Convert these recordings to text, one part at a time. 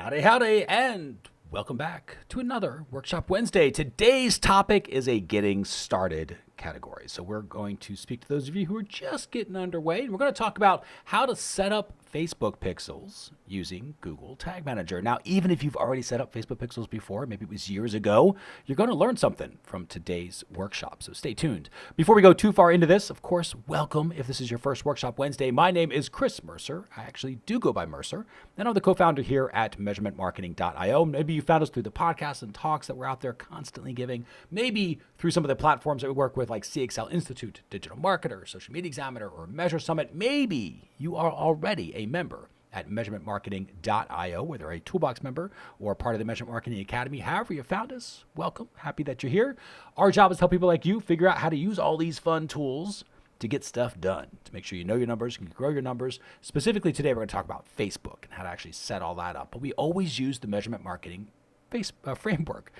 Howdy, howdy, and welcome back to another Workshop Wednesday. Today's topic is a getting started category. So we're going to speak to those of you who are just getting underway, and we're going to talk about how to set up Facebook pixels using Google Tag Manager. Now, even if you've already set up Facebook pixels before, maybe it was years ago, you're going to learn something from today's workshop. So stay tuned. Before we go too far into this, of course, welcome if this is your first Workshop Wednesday. My name is Chris Mercer. I actually do go by Mercer, and I'm the co-founder here at measurementmarketing.io. Maybe you found us through the podcasts and talks that we're out there constantly giving, maybe through some of the platforms that we work with like CXL Institute, Digital Marketer, Social Media Examiner, or Measure Summit. Maybe you are already a member at measurementmarketing.io, whether a Toolbox member or part of the Measurement Marketing Academy. However you found us, welcome. Happy that you're here. Our job is to help people like you figure out how to use all these fun tools to get stuff done, to make sure you know your numbers, you can grow your numbers. Specifically today, we're going to talk about Facebook and how to actually set all that up. But we always use the Measurement Marketing framework.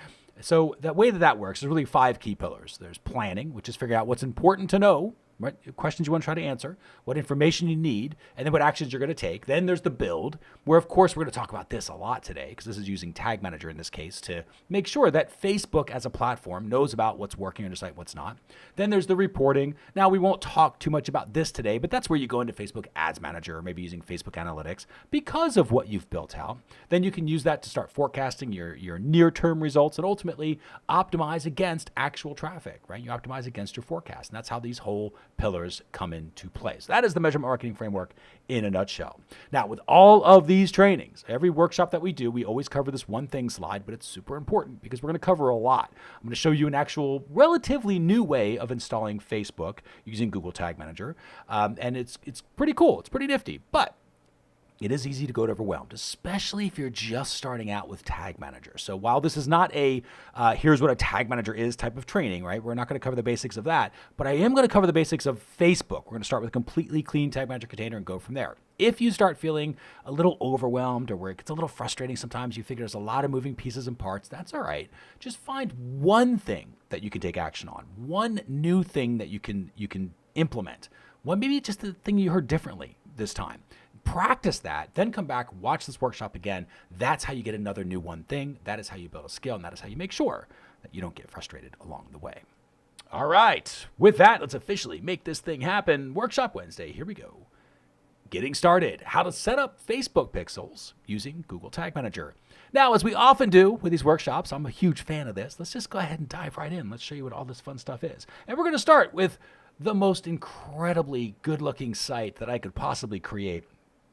So the way that works is really 5 key pillars. There's planning, which is figuring out what's important to know, right? Questions you want to try to answer, what information you need, and then what actions you're going to take. Then there's the build, where of course we're going to talk about this a lot today, because this is using Tag Manager in this case to make sure that Facebook as a platform knows about what's working on your site, what's not. Then there's the reporting. Now we won't talk too much about this today, but that's where you go into Facebook Ads Manager, or maybe using Facebook Analytics because of what you've built out. Then you can use that to start forecasting your near-term results and ultimately optimize against actual traffic, right? You optimize against your forecast, and that's how these whole pillars come into play. So that is the Measurement Marketing Framework in a nutshell. Now, with all of these trainings, every workshop that we do, we always cover this one thing slide, but it's super important because we're going to cover a lot. I'm going to show you an actual relatively new way of installing Facebook using Google Tag Manager. And it's pretty cool. It's pretty nifty, but it is easy to get overwhelmed, especially if you're just starting out with Tag Manager. So while this is not a here's what a Tag Manager is type of training, right? We're not going to cover the basics of that, but I am going to cover the basics of Facebook. We're going to start with a completely clean Tag Manager container and go from there. If you start feeling a little overwhelmed or where it gets a little frustrating sometimes, you figure there's a lot of moving pieces and parts, that's all right. Just find one thing that you can take action on, one new thing that you can implement. One, maybe just the thing you heard differently this time. Practice that, then come back, watch this workshop again. That's how you get another new one thing. That is how you build a skill, and that is how you make sure that you don't get frustrated along the way. All right, with that, let's officially make this thing happen. Workshop Wednesday, here we go. Getting started, how to set up Facebook pixels using Google Tag Manager. Now, as we often do with these workshops, I'm a huge fan of this. Let's just go ahead and dive right in. Let's show you what all this fun stuff is. And we're going to start with the most incredibly good-looking site that I could possibly create.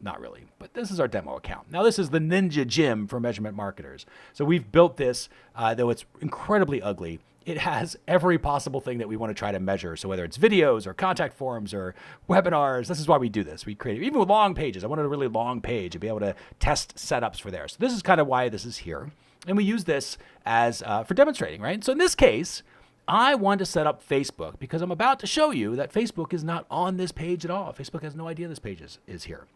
Not really, but this is our demo account. Now, this is the Ninja Gym for measurement marketers. So we've built this, though it's incredibly ugly. It has every possible thing that we want to try to measure. So whether it's videos or contact forms or webinars, this is why we do this. We create, even with long pages, I wanted a really long page to be able to test setups for there. So this is kind of why this is here. And we use this as for demonstrating, right? So in this case, I want to set up Facebook because I'm about to show you that Facebook is not on this page at all. Facebook has no idea this page is here.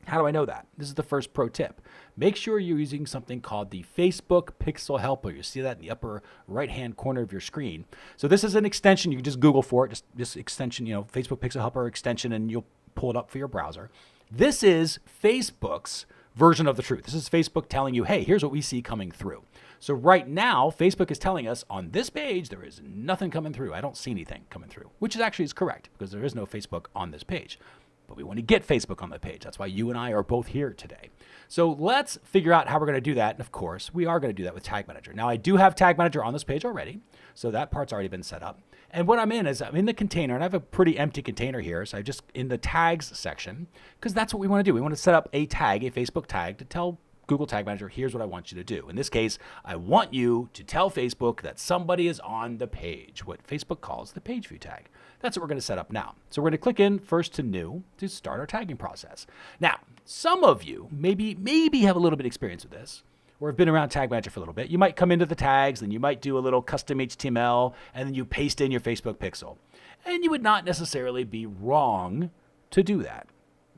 How do I know that? This is the first pro tip. Make sure you're using something called the Facebook Pixel Helper. You see that in the upper right-hand corner of your screen. So this is an extension. You can just Google for it. Just extension, Facebook Pixel Helper extension, and you'll pull it up for your browser. This is Facebook's version of the truth. This is Facebook telling you, hey, here's what we see coming through. So right now, Facebook is telling us on this page, there is nothing coming through. I don't see anything coming through, which is correct because there is no Facebook on this page. But we want to get Facebook on the page. That's why you and I are both here today. So let's figure out how we're going to do that. And of course, we are going to do that with Tag Manager. Now, I do have Tag Manager on this page already. So that part's already been set up. And what I'm in the container, and I have a pretty empty container here. So I just in the tags section, because that's what we want to do. We want to set up a tag, a Facebook tag, to tell Google Tag Manager, here's what I want you to do. In this case, I want you to tell Facebook that somebody is on the page, what Facebook calls the page view tag. That's what we're going to set up now. So we're going to click in first to new to start our tagging process. Now, some of you maybe have a little bit of experience with this or have been around Tag Manager for a little bit. You might come into the tags, then you might do a little custom HTML, and then you paste in your Facebook pixel. And you would not necessarily be wrong to do that.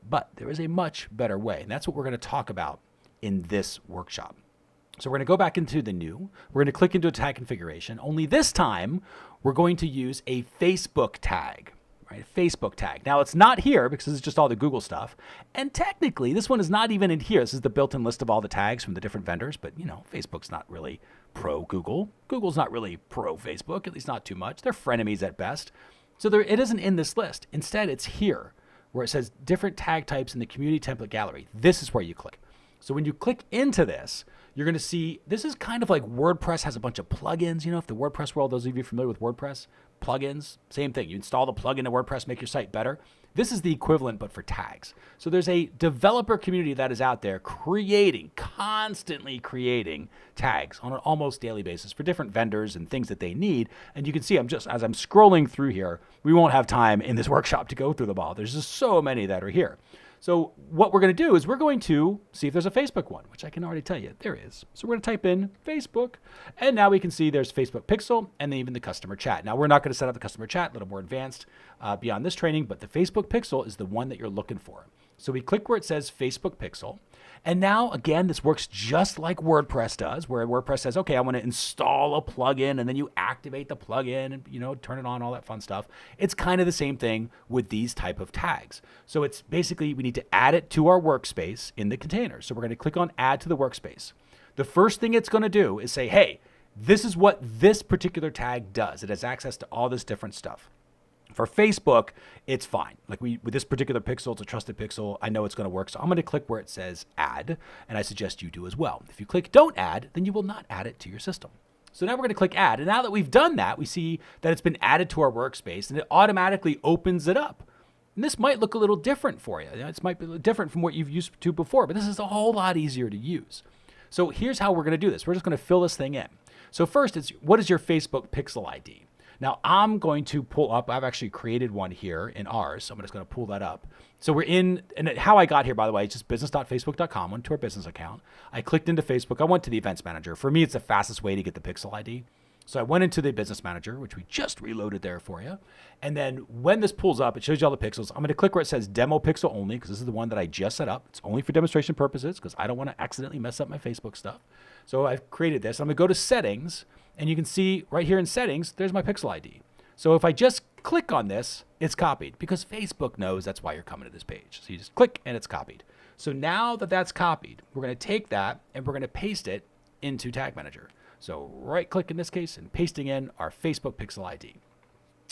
But there is a much better way, and that's what we're going to talk about in this workshop. So we're going to go back into the new. We're going to click into a tag configuration. Only this time, we're going to use a Facebook tag. right? A Facebook tag. Now it's not here because it's just all the Google stuff. And technically, this one is not even in here. This is the built-in list of all the tags from the different vendors. But, Facebook's not really pro Google. Google's not really pro Facebook, at least not too much. They're frenemies at best. So it isn't in this list. Instead, it's here where it says different tag types in the community template gallery. This is where you click. So when you click into this, you're going to see, this is kind of like WordPress has a bunch of plugins. If the WordPress world, those of you familiar with WordPress, plugins, same thing. You install the plugin to WordPress, make your site better. This is the equivalent, but for tags. So there's a developer community that is out there constantly creating tags on an almost daily basis for different vendors and things that they need. And you can see as I'm scrolling through here, we won't have time in this workshop to go through them all. There's just so many that are here. So what we're going to do is we're going to see if there's a Facebook one, which I can already tell you there is. So we're going to type in Facebook, and now we can see there's Facebook Pixel and then even the customer chat. Now we're not going to set up the customer chat, a little more advanced beyond this training, but the Facebook Pixel is the one that you're looking for. So we click where it says Facebook Pixel. And now, again, this works just like WordPress does, where WordPress says, okay, I want to install a plugin, and then you activate the plugin and, turn it on, all that fun stuff. It's kind of the same thing with these type of tags. So it's basically, we need to add it to our workspace in the container. So we're going to click on Add to the Workspace. The first thing it's going to do is say, hey, this is what this particular tag does. It has access to all this different stuff. For Facebook, it's fine. Like with this particular pixel, it's a trusted pixel. I know it's going to work. So I'm going to click where it says add, and I suggest you do as well. If you click don't add, then you will not add it to your system. So now we're going to click add. And now that we've done that, we see that it's been added to our workspace and it automatically opens it up. And this might look a little different for you. It might be different from what you've used to before, but this is a whole lot easier to use. So here's how we're going to do this. We're just going to fill this thing in. So first, it's what is your Facebook Pixel ID? Now I'm going to pull up, I've actually created one here in ours, so I'm just going to pull that up. So we're in, and how I got here, by the way, it's just business.facebook.com, went to our business account. I clicked into Facebook, I went to the events manager. For me, it's the fastest way to get the Pixel ID. So I went into the business manager, which we just reloaded there for you. And then when this pulls up, it shows you all the pixels. I'm going to click where it says demo pixel only, because this is the one that I just set up. It's only for demonstration purposes, because I don't want to accidentally mess up my Facebook stuff. So I've created this. I'm going to go to settings. And you can see right here in settings, there's my Pixel ID. So if I just click on this, it's copied because Facebook knows that's why you're coming to this page. So you just click and it's copied. So now that that's copied, we're going to take that and we're going to paste it into Tag Manager. So right click in this case and pasting in our Facebook Pixel ID.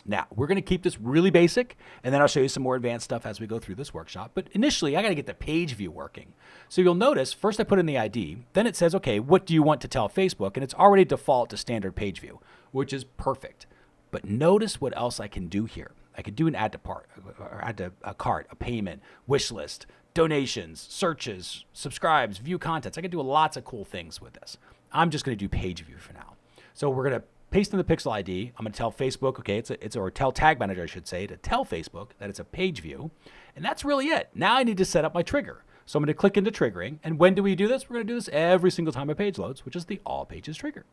Now, we're going to keep this really basic, and then I'll show you some more advanced stuff as we go through this workshop. But initially, I got to get the page view working. So you'll notice, first I put in the ID, then it says, okay, what do you want to tell Facebook? And it's already default to standard page view, which is perfect. But notice what else I can do here. I could do an add to a cart, a payment, wish list, donations, searches, subscribes, view contents. I can do lots of cool things with this. I'm just going to do page view for now. So we're going to paste in the Pixel ID. I'm going to tell Facebook, okay, or tell Tag Manager, I should say, to tell Facebook that it's a page view. And that's really it. Now I need to set up my trigger. So I'm going to click into triggering. And when do we do this? We're going to do this every single time a page loads, which is the all pages trigger.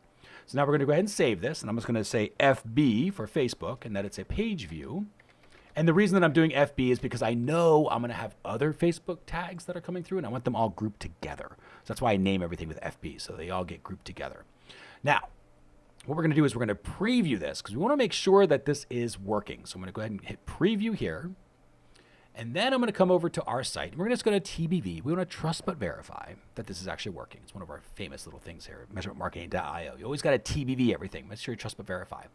So now we're going to go ahead and save this. And I'm just going to say FB for Facebook and that it's a page view. And the reason that I'm doing FB is because I know I'm going to have other Facebook tags that are coming through and I want them all grouped together. So that's why I name everything with FB, so they all get grouped together. Now, what we're going to do is we're going to preview this because we want to make sure that this is working. So I'm going to go ahead and hit preview here. And then I'm going to come over to our site. We're just going to TBV. We want to trust but verify that this is actually working. It's one of our famous little things here at measurementmarketing.io. You always got to TBV everything. Make sure you trust but verify.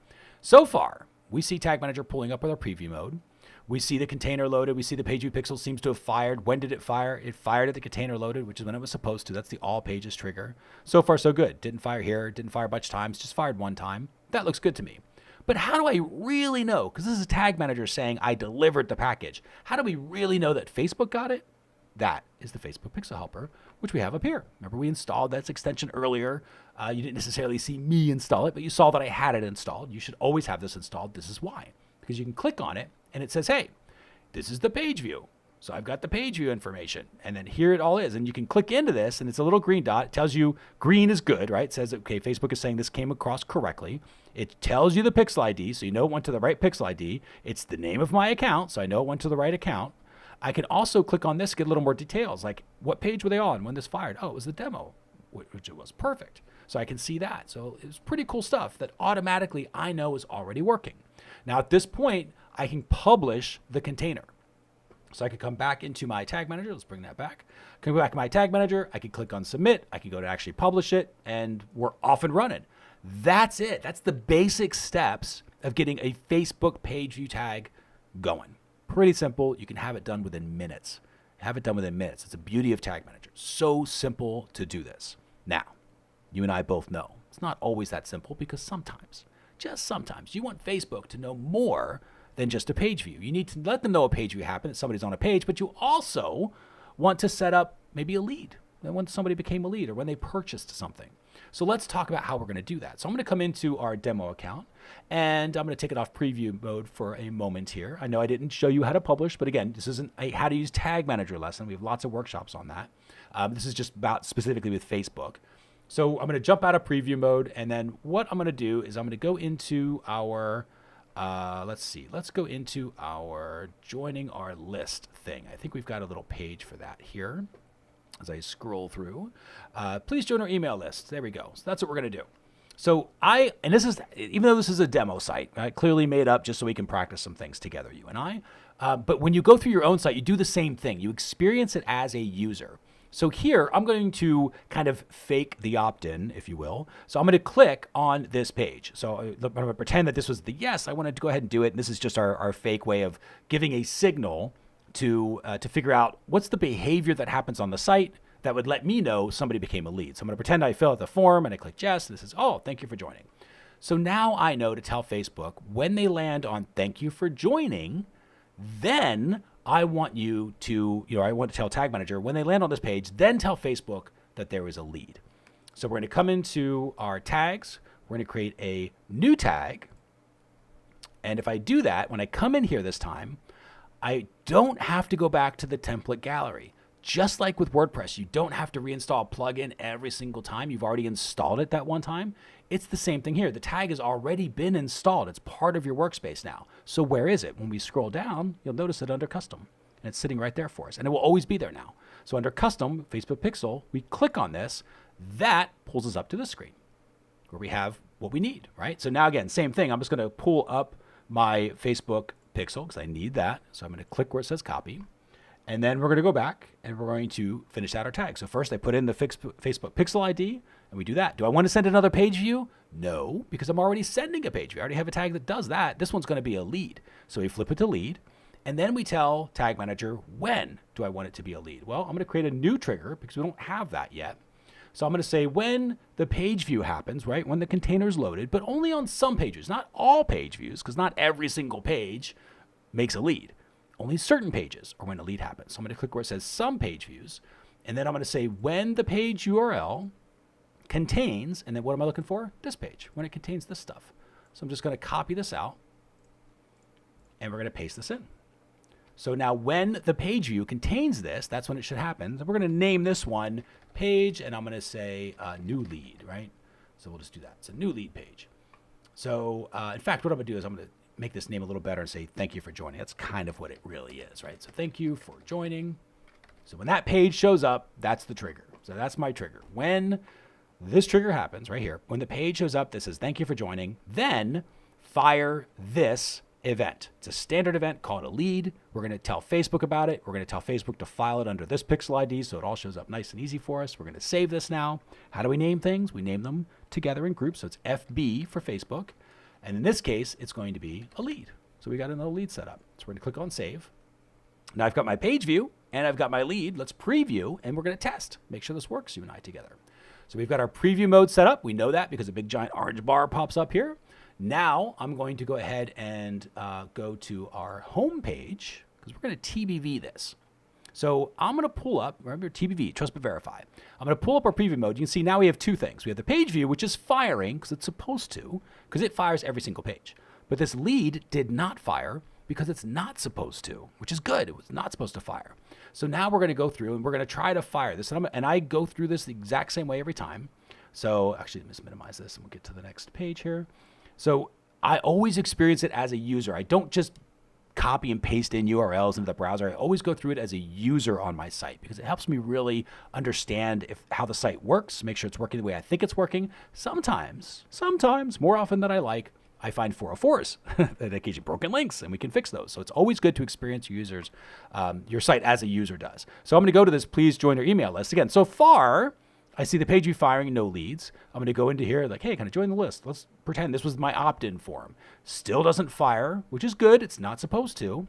So far, we see Tag Manager pulling up with our preview mode. We see the container loaded. We see the page view pixel seems to have fired. When did it fire? It fired at the container loaded, which is when it was supposed to. That's the all pages trigger. So far, so good. Didn't fire here. Didn't fire a bunch of times. Just fired one time. That looks good to me. But how do I really know? Because this is a Tag Manager saying I delivered the package. How do we really know that Facebook got it? That is the Facebook Pixel Helper, which we have up here. Remember, we installed that extension earlier. You didn't necessarily see me install it, but you saw that I had it installed. You should always have this installed. This is why. Because you can click on it, and it says, hey, this is the page view. So I've got the page view information. And then here it all is. And you can click into this, and it's a little green dot. It tells you green is good, right? It says, okay, Facebook is saying this came across correctly. It tells you the Pixel ID, so you know it went to the right Pixel ID. It's the name of my account, so I know it went to the right account. I can also click on this, get a little more details, like what page were they on when this fired? Oh, it was the demo, which it was perfect. So I can see that. So it's pretty cool stuff that automatically I know is already working. Now at this point, I can publish the container. So I could come back into my tag manager. Let's bring that back. Come back to my tag manager. I could click on submit. I could go to actually publish it, and we're off and running. That's it. That's the basic steps of getting a Facebook page view tag going. Pretty simple. You can have it done within minutes. It's a beauty of Tag Manager. So simple to do this. Now, you and I both know it's not always that simple, because sometimes, just sometimes, you want Facebook to know more than just a page view. You need to let them know a page view happened, that somebody's on a page, but you also want to set up maybe a lead, when somebody became a lead or when they purchased something. So let's talk about how we're going to do that. So I'm going to come into our demo account, and I'm going to take it off preview mode for a moment here. I know I didn't show you how to publish, but again, this isn't a how to use Tag Manager lesson. We have lots of workshops on that. This is just about specifically with Facebook. So I'm going to jump out of preview mode, and then what I'm going to do is I'm going to go into our, let's go into our joining our list thing. I think we've got a little page for that here. As I scroll through, please join our email list. There we go. So that's what we're going to do. So and this is, even though this is a demo site, right, clearly made up just so we can practice some things together, you and I. But when you go through your own site, you do the same thing. You experience it as a user. So here, I'm going to kind of fake the opt-in, if you will. So I'm going to click on this page. So I'm going to pretend that this was the yes. I wanted to go ahead and do it. And this is just our fake way of giving a signal to figure out what's the behavior that happens on the site that would let me know somebody became a lead. So I'm going to pretend I fill out the form, and I click yes, and this is, oh, thank you for joining. So now I know to tell Facebook when they land on thank you for joining, then I want you to, I want to tell Tag Manager when they land on this page, then tell Facebook that there is a lead. So we're going to come into our tags. We're going to create a new tag. And if I do that, when I come in here this time, I don't have to go back to the template gallery. Just like with WordPress, you don't have to reinstall a plugin every single time. You've already installed it that one time. It's the same thing here. The tag has already been installed. It's part of your workspace now. So where is it? When we scroll down, you'll notice it under custom. And it's sitting right there for us. And it will always be there now. So under custom, Facebook Pixel, we click on this. That pulls us up to the screen where we have what we need, right? So now again, same thing. I'm just going to pull up my Facebook Pixel because I need that. So I'm going to click where it says copy. And then we're going to go back and we're going to finish out our tag. So first I put in the Facebook Pixel ID and we do that. Do I want to send another page view? No, because I'm already sending a page view. I already have a tag that does that. This one's going to be a lead. So we flip it to lead. And then we tell Tag Manager, when do I want it to be a lead? Well, I'm going to create a new trigger because we don't have that yet. So I'm going to say when the page view happens, right? When the container's loaded, but only on some pages, not all page views, because not every single page makes a lead. Only certain pages are when a lead happens. So I'm going to click where it says some page views. And then I'm going to say when the page URL contains, and then what am I looking for? This page, when it contains this stuff. So I'm just going to copy this out and we're going to paste this in. So now when the page view contains this, that's when it should happen. So we're going to name this one page, and I'm going to say new lead, right? So we'll just do that. It's a new lead page. So in fact, what I'm going to do is I'm going to make this name a little better and say thank you for joining. That's kind of what it really is, right? So thank you for joining. So when that page shows up, that's the trigger. So that's my trigger. When this trigger happens right here, when the page shows up that says thank you for joining, then fire this event. It's a standard event called a lead. We're going to tell Facebook about it. We're going to tell Facebook to file it under this pixel ID so it all shows up nice and easy for us. We're going to save this now. How do we name things? We name them together in groups. So it's FB for Facebook. And in this case, it's going to be a lead. So we got another lead set up. So we're going to click on save. Now I've got my page view and I've got my lead. Let's preview and we're going to test. Make sure this works, you and I together. So we've got our preview mode set up. We know that because a big giant orange bar pops up here. Now I'm going to go ahead and go to our home page because we're going to TBV this. So I'm going to pull up, remember TBV, Trust But Verify. I'm going to pull up our preview mode. You can see now we have two things. We have the page view, which is firing because it's supposed to, because it fires every single page. But this lead did not fire because it's not supposed to, which is good. It was not supposed to fire. So now we're going to go through and we're going to try to fire this. And I go through this the exact same way every time. So actually, let's minimize this and we'll get to the next page here. So I always experience it as a user. I don't just copy and paste in URLs into the browser. I always go through it as a user on my site because it helps me really understand how the site works, make sure it's working the way I think it's working. Sometimes, more often than I like, I find 404s that occasionally broken links, and we can fix those. So it's always good to experience users, your site as a user does. So I'm going to go to this please join our email list. Again, so far, I see the page view firing, no leads. I'm going to go into here like, hey, can I join the list? Let's pretend this was my opt-in form. Still doesn't fire, which is good. It's not supposed to.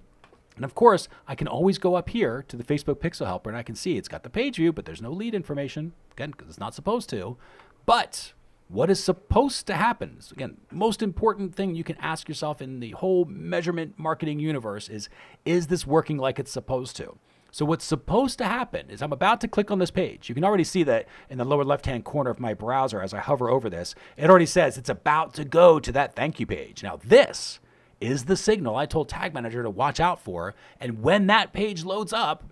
And of course, I can always go up here to the Facebook Pixel Helper and I can see it's got the page view, but there's no lead information, again, because it's not supposed to. But what is supposed to happen? So again, most important thing you can ask yourself in the whole measurement marketing universe is this working like it's supposed to? So what's supposed to happen is I'm about to click on this page. You can already see that in the lower left-hand corner of my browser as I hover over this, it already says it's about to go to that thank you page. Now this is the signal I told Tag Manager to watch out for. And when that page loads up,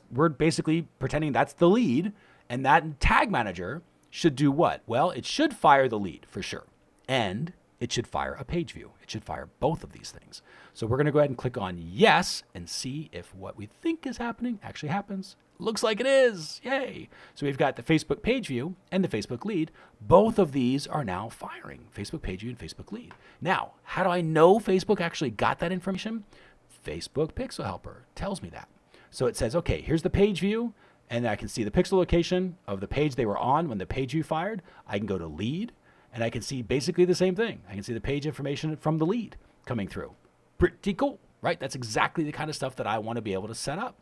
we're basically pretending that's the lead. And that Tag Manager should do what? Well, it should fire the lead for sure. And it should fire a page view. It should fire both of these things. So we're going to go ahead and click on yes and see if what we think is happening actually happens. Looks like it is. Yay. So we've got the Facebook page view and the Facebook lead. Both of these are now firing, Facebook page view and Facebook lead. Now, how do I know Facebook actually got that information? Facebook Pixel Helper tells me that. So it says, okay, here's the page view, and I can see the pixel location of the page they were on when the page view fired. I can go to lead, and I can see basically the same thing. I can see the page information from the lead coming through. Pretty cool, right? That's exactly the kind of stuff that I want to be able to set up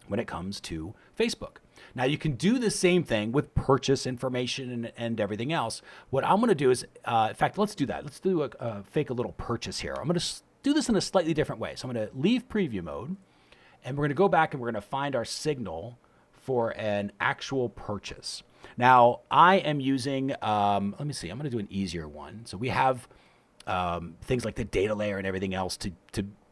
when it comes to Facebook. Now you can do the same thing with purchase information and everything else. What I'm going to do is, in fact, let's do that. Let's do a fake a little purchase here. I'm going to do this in a slightly different way. So I'm going to leave preview mode, and we're going to go back and we're going to find our signal for an actual purchase. Now I am using, let me see, I'm going to do an easier one. So we have things like the data layer and everything else to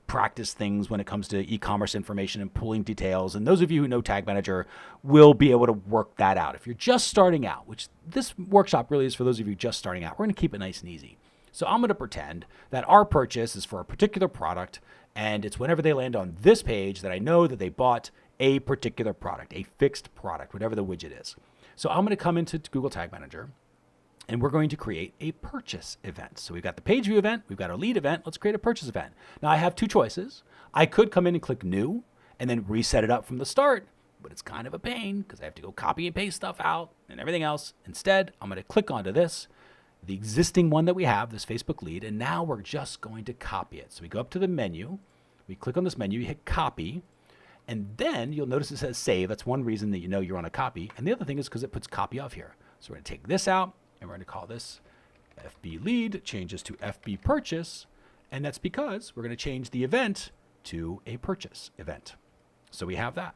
practice things when it comes to e-commerce information and pulling details. And those of you who know Tag Manager will be able to work that out. If you're just starting out, which this workshop really is for those of you just starting out, we're going to keep it nice and easy. So I'm going to pretend that our purchase is for a particular product, and it's whenever they land on this page that I know that they bought a particular product, a fixed product, whatever the widget is. So I'm going to come into Google Tag Manager, and we're going to create a purchase event. So we've got the page view event, we've got our lead event, let's create a purchase event. Now I have two choices. I could come in and click new and then reset it up from the start, but it's kind of a pain because I have to go copy and paste stuff out and everything else. Instead, I'm going to click onto this, the existing one that we have, this Facebook lead, and now we're just going to copy it. So we go up to the menu, we click on this menu, you hit copy, and then you'll notice it says save. That's one reason that you know you're on a copy. And the other thing is because it puts copy off here. So we're going to take this out, and we're going to call this FB lead, changes to FB purchase, and that's because we're going to change the event to a purchase event. So we have that.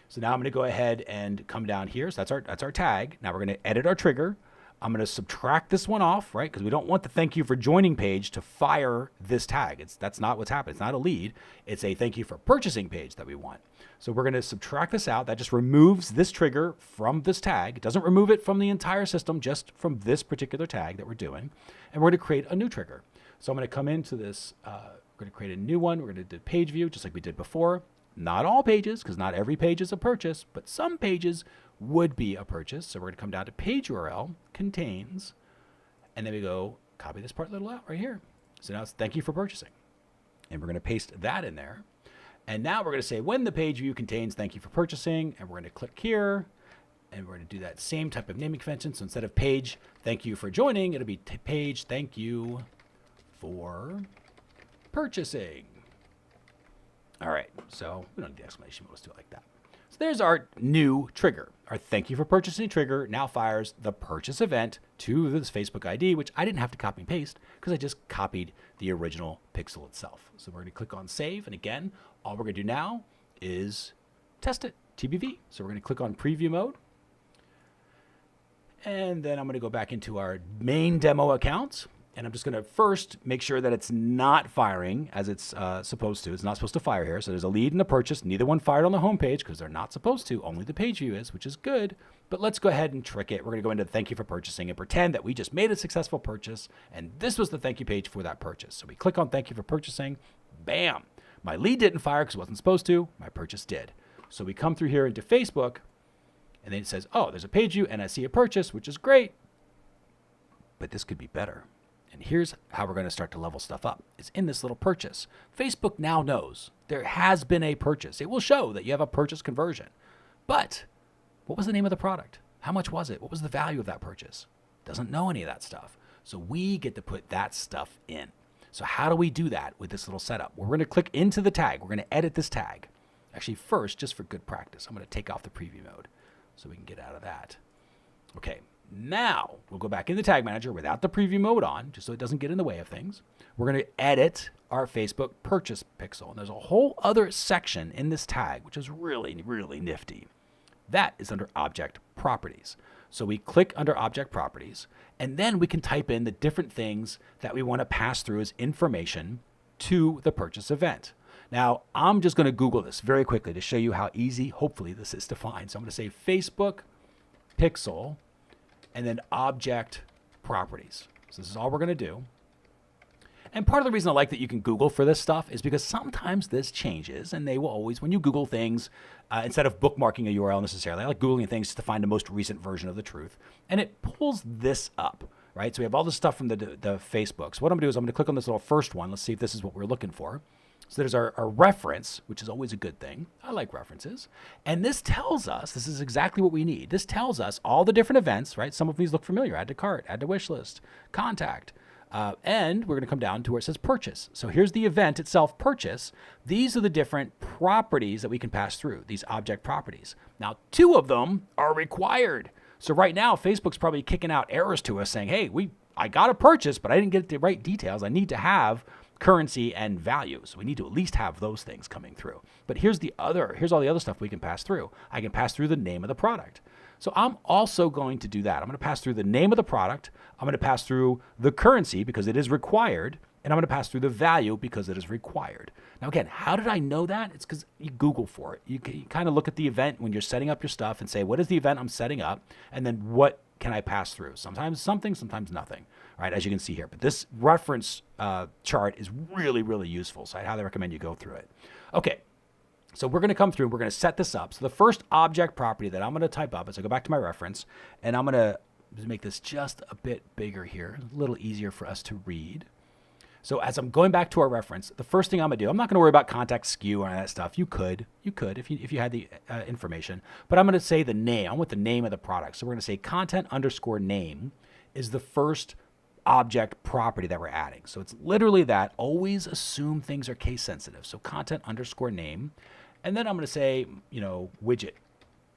So now I'm going to go ahead and come down here. So that's our tag. Now we're going to edit our trigger. I'm going to subtract this one off, right? Because we don't want the thank you for joining page to fire this tag. That's not what's happening. It's not a lead. It's a thank you for purchasing page that we want. So we're going to subtract this out. That just removes this trigger from this tag. It doesn't remove it from the entire system, just from this particular tag that we're doing. And we're going to create a new trigger. So I'm going to come into this. We're going to create a new one. We're going to do page view just like we did before. Not all pages, because not every page is a purchase, but some pages would be a purchase. So we're going to come down to page URL, contains, and then we go copy this part little out right here. So now it's thank you for purchasing. And we're going to paste that in there. And now we're going to say when the page view contains thank you for purchasing, and we're going to click here, and we're going to do that same type of naming convention. So instead of page thank you for joining, it'll be page thank you for purchasing. All right, so we don't need the exclamation, but let's do it like that. So there's our new trigger. Our thank you for purchasing trigger now fires the purchase event to this Facebook ID, which I didn't have to copy and paste because I just copied the original pixel itself. So we're going to click on save. And again, all we're going to do now is test it, TBV. So we're going to click on preview mode. And then I'm going to go back into our main demo account. And I'm just going to first make sure that it's not firing as it's supposed to. It's not supposed to fire here. So there's a lead and a purchase. Neither one fired on the home page because they're not supposed to. Only the page view is, which is good. But let's go ahead and trick it. We're going to go into thank you for purchasing and pretend that we just made a successful purchase. And this was the thank you page for that purchase. So we click on thank you for purchasing. Bam. My lead didn't fire because it wasn't supposed to. My purchase did. So we come through here into Facebook. And then it says, oh, there's a page view and I see a purchase, which is great. But this could be better. And here's how we're going to start to level stuff up. It's in this little purchase. Facebook now knows there has been a purchase. It will show that you have a purchase conversion. But what was the name of the product? How much was it? What was the value of that purchase? Doesn't know any of that stuff. So we get to put that stuff in. So how do we do that with this little setup? We're going to click into the tag. We're going to edit this tag. Actually, first, just for good practice, I'm going to take off the preview mode so we can get out of that. Okay, now we'll go back in the tag manager without the preview mode on, just so it doesn't get in the way of things. We're going to edit our Facebook purchase pixel. And there's a whole other section in this tag, which is really, really nifty. That is under Object Properties. So we click under Object Properties, and then we can type in the different things that we want to pass through as information to the purchase event. Now, I'm just going to Google this very quickly to show you how easy, hopefully, this is to find. So I'm going to say Facebook pixel and then Object Properties. So this is all we're going to do. And part of the reason I like that you can Google for this stuff is because sometimes this changes, and they will always, when you Google things, instead of bookmarking a URL necessarily, I like Googling things to find the most recent version of the truth. And it pulls this up, right? So we have all this stuff from the Facebook. So what I'm going to do is I'm going to click on this little first one. Let's see if this is what we're looking for. So there's our reference, which is always a good thing. I like references. And this tells us, this is exactly what we need. This tells us all the different events, right? Some of these look familiar. Add to cart, add to wish list, contact. And we're going to come down to where it says purchase. So here's the event itself, purchase. These are the different properties that we can pass through, these object properties. Now, 2 of them are required. So right now, Facebook's probably kicking out errors to us saying, hey, I got a purchase, but I didn't get the right details. I need to have currency and value. So we need to at least have those things coming through. But here's all the other stuff we can pass through. I can pass through the name of the product. So I'm also going to do that. I'm going to pass through the name of the product. I'm going to pass through the currency because it is required. And I'm going to pass through the value because it is required. Now, again, how did I know that? It's because you Google for it. You kind of look at the event when you're setting up your stuff and say, what is the event I'm setting up? And then what can I pass through? Sometimes something, sometimes nothing, right? As you can see here. But this reference chart is really, really useful. So I highly recommend you go through it. Okay. So we're going to come through and we're going to set this up. So the first object property that I'm going to type up is I go back to my reference and I'm going to make this just a bit bigger here, a little easier for us to read. So as I'm going back to our reference, the first thing I'm going to do, I'm not going to worry about contact SKU or any of that stuff. You could if you had the information, but I'm going to say the name. I want the name of the product. So we're going to say content_name is the first object property that we're adding. So it's literally that. Always assume things are case sensitive. So content_name. And then I'm going to say, widget.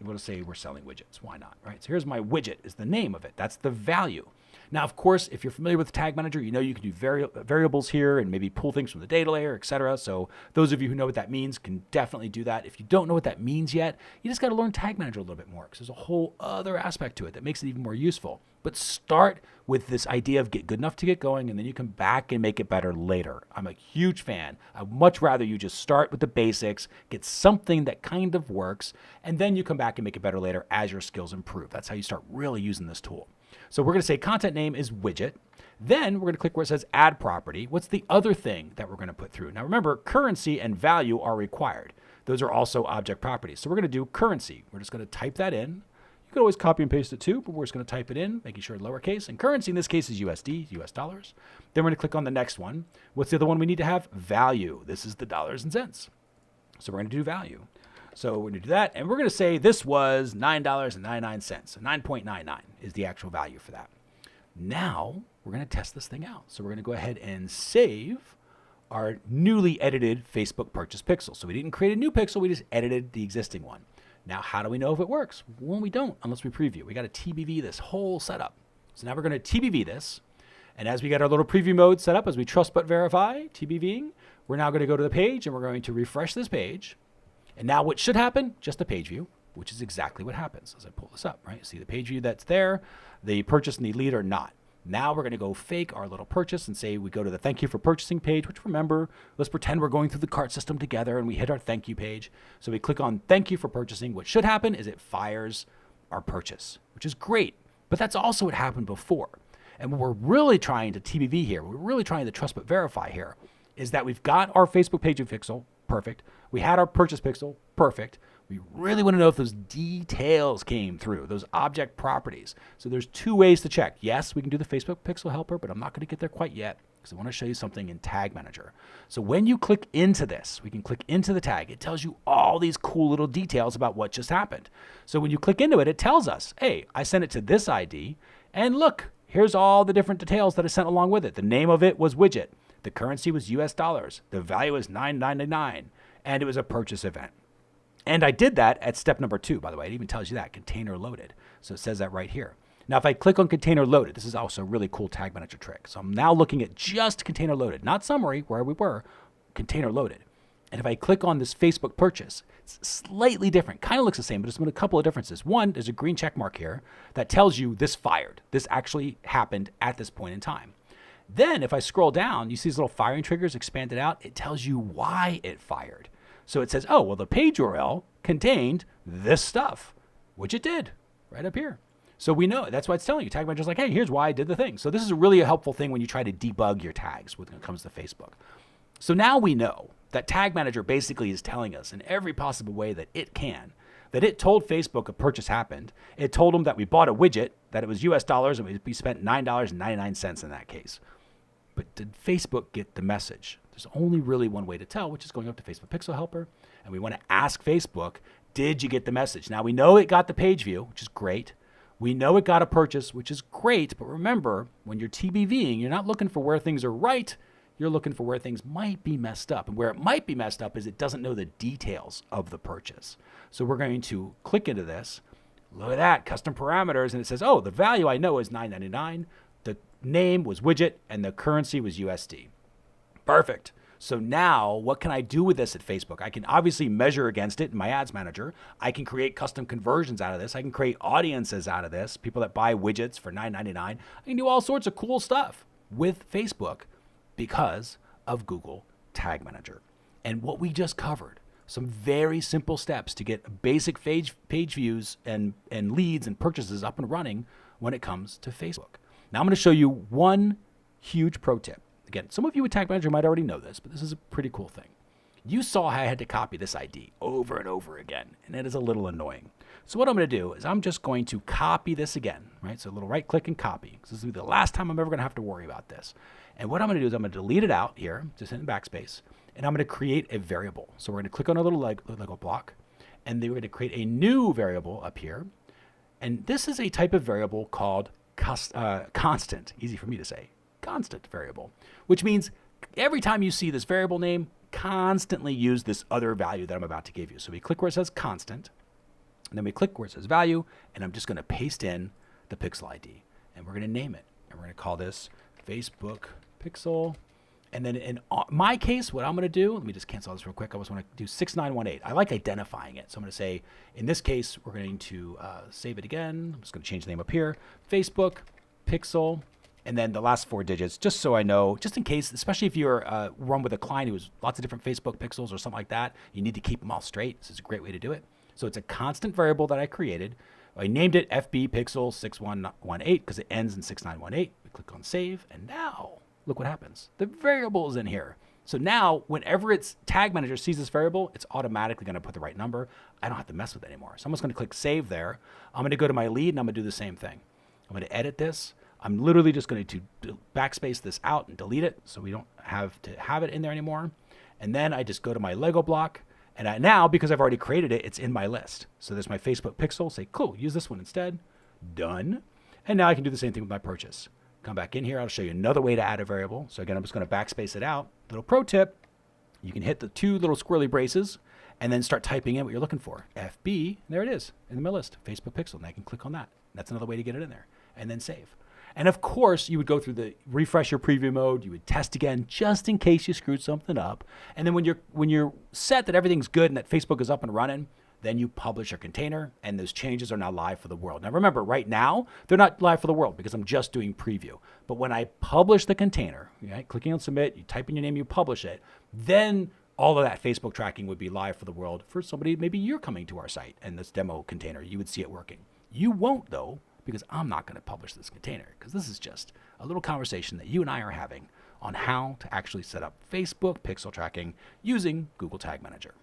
I'm going to say we're selling widgets. Why not, right? So here's my widget is the name of it. That's the value. Now, of course, if you're familiar with Tag Manager, you can do variables here and maybe pull things from the data layer, etc. So those of you who know what that means can definitely do that. If you don't know what that means yet, you just got to learn Tag Manager a little bit more because there's a whole other aspect to it that makes it even more useful. But start with this idea of get good enough to get going, and then you come back and make it better later. I'm a huge fan. I'd much rather you just start with the basics, get something that kind of works, and then you come back and make it better later as your skills improve. That's how you start really using this tool. So we're going to say content name is widget. Then we're going to click where it says add property. What's the other thing that we're going to put through? Now remember, currency and value are required. Those are also object properties. So we're going to do currency. We're just going to type that in. You can always copy and paste it too, but we're just going to type it in, making sure lowercase. And currency in this case is USD, US dollars. Then we're going to click on the next one. What's the other one we need to have? Value. This is the dollars and cents. So we're going to do value. So we're going to do that, and we're going to say this was $9.99. So 9.99 is the actual value for that. Now we're going to test this thing out. So we're going to go ahead and save our newly edited Facebook purchase pixel. So we didn't create a new pixel, we just edited the existing one. Now, how do we know if it works? Well, we don't unless we preview. We got to TBV this whole setup. So now we're going to TBV this. And as we get our little preview mode set up, as we trust but verify, TBVing, we're now going to go to the page and we're going to refresh this page. And now what should happen? Just the page view, which is exactly what happens as I pull this up, right? See the page view that's there, the purchase and the lead are not. Now we're going to go fake our little purchase and say we go to the thank you for purchasing page, which remember, let's pretend we're going through the cart system together and we hit our thank you page. So we click on thank you for purchasing. What should happen is it fires our purchase, which is great. But that's also what happened before. And what we're really trying to TBV here, we're really trying to trust but verify here, is that we've got our Facebook page pixel, perfect. We had our purchase pixel, perfect. We really want to know if those details came through, those object properties. So there's two ways to check. Yes, we can do the Facebook Pixel Helper, but I'm not going to get there quite yet because I want to show you something in Tag Manager. So when you click into this, we can click into the tag. It tells you all these cool little details about what just happened. So when you click into it, it tells us, hey, I sent it to this ID, and look, here's all the different details that I sent along with it. The name of it was widget. The currency was US dollars. The value is $9.99, and it was a purchase event. And I did that at step number 2, by the way. It even tells you that, container loaded. So it says that right here. Now, if I click on container loaded, this is also a really cool Tag Manager trick. So I'm now looking at just container loaded, not summary, where we were, container loaded. And if I click on this Facebook purchase, it's slightly different. Kind of looks the same, but there's a couple of differences. One, there's a green check mark here that tells you this fired. This actually happened at this point in time. Then if I scroll down, you see these little firing triggers expanded out. It tells you why it fired. So it says, oh, well, the page URL contained this stuff, which it did right up here. So we know, that's why it's telling you. Tag Manager's like, hey, here's why I did the thing. So this is really a helpful thing when you try to debug your tags when it comes to Facebook. So now we know that Tag Manager basically is telling us in every possible way that it can, that it told Facebook a purchase happened. It told them that we bought a widget, that it was US dollars, and we spent $9.99 in that case. But did Facebook get the message? There's only really one way to tell, which is going up to Facebook Pixel Helper. And we want to ask Facebook, did you get the message? Now, we know it got the page view, which is great. We know it got a purchase, which is great. But remember, when you're TBVing, you're not looking for where things are right. You're looking for where things might be messed up. And where it might be messed up is it doesn't know the details of the purchase. So we're going to click into this. Look at that, custom parameters. And it says, oh, the value I know is $9.99. The name was widget, and the currency was USD. Perfect. So now what can I do with this at Facebook? I can obviously measure against it in my ads manager. I can create custom conversions out of this. I can create audiences out of this, people that buy widgets for $9.99. I can do all sorts of cool stuff with Facebook because of Google Tag Manager. And what we just covered, some very simple steps to get basic page views and leads and purchases up and running when it comes to Facebook. Now I'm going to show you one huge pro tip. Again, some of you with Tag Manager might already know this, but this is a pretty cool thing. You saw how I had to copy this ID over and over again, and it is a little annoying. So what I'm going to do is I'm just going to copy this again, right? So a little right click and copy. This is the last time I'm ever going to have to worry about this. And what I'm going to do is I'm going to delete it out here, just in backspace, and I'm going to create a variable. So we're going to click on a little Lego block, and then we're going to create a new variable up here. And this is a type of variable called constant, easy for me to say, constant variable, which means every time you see this variable name, constantly use this other value that I'm about to give you. So we click where it says constant, and then we click where it says value, and I'm just going to paste in the pixel ID, and we're going to name it, and we're going to call this Facebook Pixel. And then in my case, what I'm going to do, let me just cancel this real quick. I just want to do 6918. I like identifying it. So I'm going to say, in this case, we're going to save it again. I'm just going to change the name up here. Facebook Pixel. And then the last 4 digits, just so I know, just in case, especially if you're run with a client who has lots of different Facebook pixels or something like that, you need to keep them all straight. This is a great way to do it. So it's a constant variable that I created. I named it FB Pixel 6118 because it ends in 6918. We click on save, and now look what happens. The variable is in here. So now whenever its Tag Manager sees this variable, it's automatically going to put the right number. I don't have to mess with it anymore. So I'm just going to click save there. I'm going to go to my lead, and I'm going to do the same thing. I'm going to edit this. I'm literally just going to backspace this out and delete it so we don't have to have it in there anymore. And then I just go to my Lego block. And now, because I've already created it, it's in my list. So there's my Facebook Pixel. Say, cool, use this one instead. Done. And now I can do the same thing with my purchase. Come back in here. I'll show you another way to add a variable. So again, I'm just going to backspace it out. Little pro tip. You can hit the 2 little squirrely braces and then start typing in what you're looking for. FB, and there it is in my list, Facebook Pixel. And I can click on that. That's another way to get it in there. And then save. And of course, you would go through the refresh your preview mode. You would test again just in case you screwed something up. And then when you're set that everything's good and that Facebook is up and running, then you publish your container, and those changes are now live for the world. Now remember, right now, they're not live for the world because I'm just doing preview. But when I publish the container, right, clicking on submit, you type in your name, you publish it, then all of that Facebook tracking would be live for the world for somebody. Maybe you're coming to our site and this demo container, you would see it working. You won't, though, because I'm not going to publish this container, because this is just a little conversation that you and I are having on how to actually set up Facebook pixel tracking using Google Tag Manager.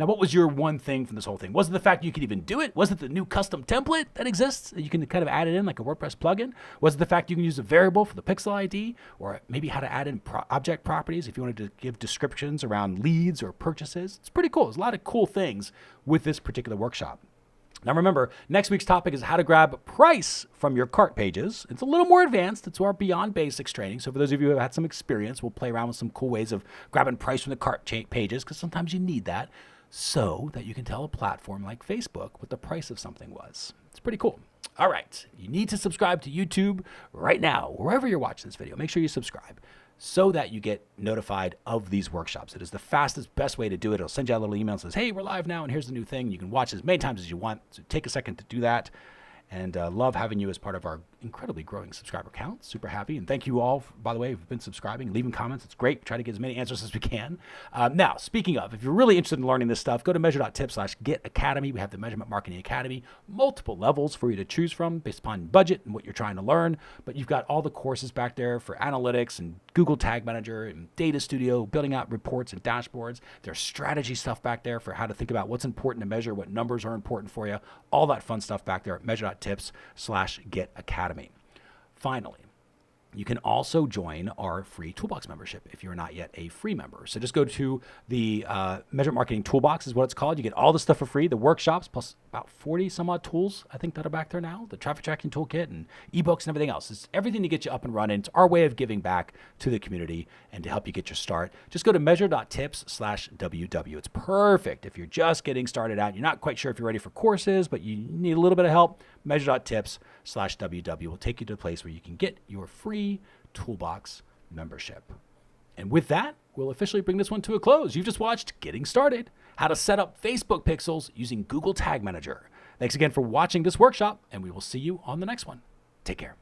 Now, what was your one thing from this whole thing? Was it the fact you could even do it? Was it the new custom template that exists that you can kind of add it in like a WordPress plugin? Was it the fact you can use a variable for the pixel ID, or maybe how to add in object properties if you wanted to give descriptions around leads or purchases? It's pretty cool. There's a lot of cool things with this particular workshop. Now remember, next week's topic is how to grab price from your cart pages. It's a little more advanced. It's our Beyond Basics training. So for those of you who have had some experience, we'll play around with some cool ways of grabbing price from the cart pages, because sometimes you need that so that you can tell a platform like Facebook what the price of something was. It's pretty cool. All right, you need to subscribe to YouTube right now, wherever you're watching this video. Make sure you subscribe so that you get notified of these workshops. It is the fastest, best way to do it. It'll send you a little email that says, hey, we're live now, and here's the new thing. You can watch as many times as you want, so take a second to do that. And love having you as part of our incredibly growing subscriber count. Super happy. And thank you all, by the way, who've been subscribing, leaving comments. It's great. Try to get as many answers as we can. Now, speaking of, if you're really interested in learning this stuff, go to measure.tips/getacademy. We have the Measurement Marketing Academy, multiple levels for you to choose from based upon budget and what you're trying to learn. But you've got all the courses back there for analytics and Google Tag Manager and Data Studio, building out reports and dashboards. There's strategy stuff back there for how to think about what's important to measure, what numbers are important for you, all that fun stuff back there at measure.tips/getacademy. Finally, you can also join our free Toolbox membership if you're not yet a free member. So just go to the Measurement Marketing Toolbox is what it's called. You get all the stuff for free, the workshops, plus about 40 some odd tools, I think, that are back there now, the traffic tracking toolkit and ebooks and everything else. It's everything to get you up and running. It's our way of giving back to the community and to help you get your start. Just go to measure.tips/WW. It's perfect if you're just getting started out. You're not quite sure if you're ready for courses, but you need a little bit of help. Measure.tips/WW will take you to a place where you can get your free Toolbox membership. And with that, we'll officially bring this one to a close. You've just watched Getting Started, how to set up Facebook pixels using Google Tag Manager. Thanks again for watching this workshop, and we will see you on the next one. Take care.